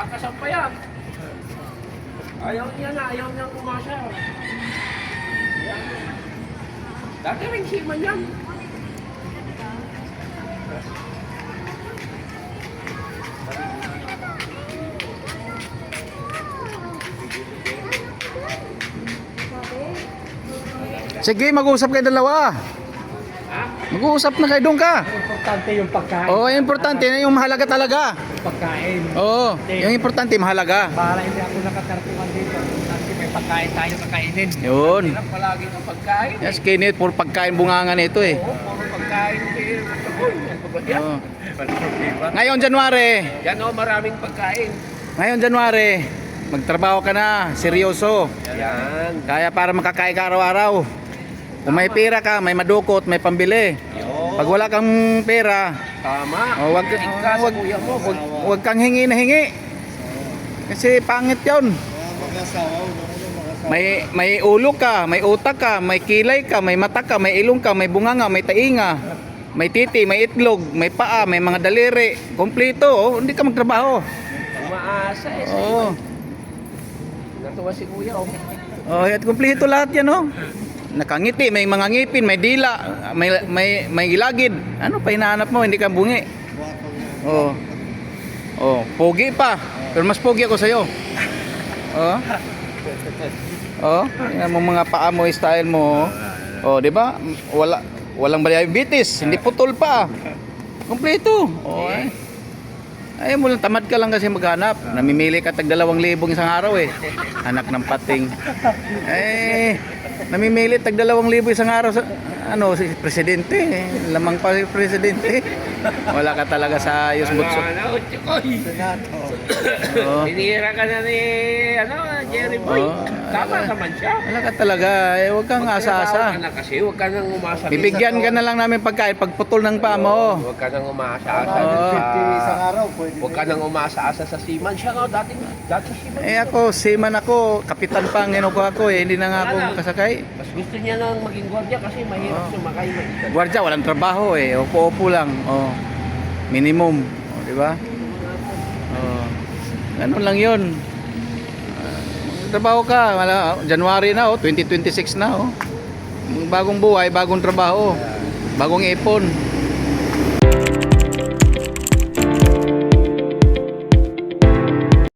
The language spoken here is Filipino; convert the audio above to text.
Kakasan pa yan. Ayaw niya na, ayaw niya kumasya. Ayan. Dati rin siman yan. Sige, mag-uusap kayo dalawa. Ha? Mag-uusap na kayo, doon ka. Importante yung pagkain. Oo, yung importante na yung mahalaga talaga. Pagkain. Oo, yung importante mahalaga. Para hindi ako nakatarpungan dito. Kasi may pagkain tayo kakainin. Yun. Hirap palagi ng pagkain. Yes, kinit, puro pagkain bungangan ito eh. Oo, puro pagkain. Oo. Ngayon, January. Yan o, maraming pagkain. Ngayon, January. Magtrabaho ka na, seryoso. Yan. Kaya para makakain ka araw-araw. Kung may pera ka, may madukot, may pambili. Yun. Pag wala kang pera, Tama. wag, Ika sa wag, kuya mo. wag kang hingi na hingi. Kasi pangit 'yon. May ulo ka, may utak ka, may kilay ka, may mata ka, may ilong ka, may bunganga, may tainga, may titi, may itlog, may paa, may mga daliri. Kompleto, oh, hindi ka magtrabaho. Umaasa eh. Oo. Natuwa si kuya oh. Oh, at kompleto lahat 'yan, oh. Nakangiti, may mga ngipin, may dila, may gilagid. Ano pa hinahanap mo? Hindi ka bungi. Oh. Oh, pogi pa. Pero mas pogi ako sa iyo. Oh. Oh, yan mo mga paa mo, style mo. Oh, 'di ba? Walang diabetes, hindi putol pa. Kompleto. Oh. Ay mo lang, tamad ka lang kasi maghanap. Namimili ka tag 2,000 isang araw eh. Anak ng pating. Eh, namimili tag 2,000 isang araw sa ano si presidente. Lamang pa si presidente. Wala ka talaga sa ayos butso. Ano, Chikoy? Oh. Tinira ka na ni Jerry Boy. Oh. Tama naman siya. Wala ka talaga. Eh, huwag kang Magtrabaho asa-asa. ka na kasi, huwag ka nang umasa. Bibigyan ka na lang namin pagkain pag putol ng paa mo. Huwag ka nang umasa-asa. Oo. Isang araw, pwede. Huwag ka nang umasa-asa sa seaman. Siya nga, dati sa seaman. Eh ako, seaman ako, kapitan pa ang inukuha ko eh, hindi na nga ako kasakay. Mas gusto niya nang maging gwardiya kasi mahirap sumakay. Gwardiya, walang trabaho eh, upo-upo lang. Oh. Minimum, oh, di ba? Oh. Ganun lang 'yun. Trabaho ka, January na oh, 2026 na oh. Bagong buhay, bagong trabaho, bagong ipon.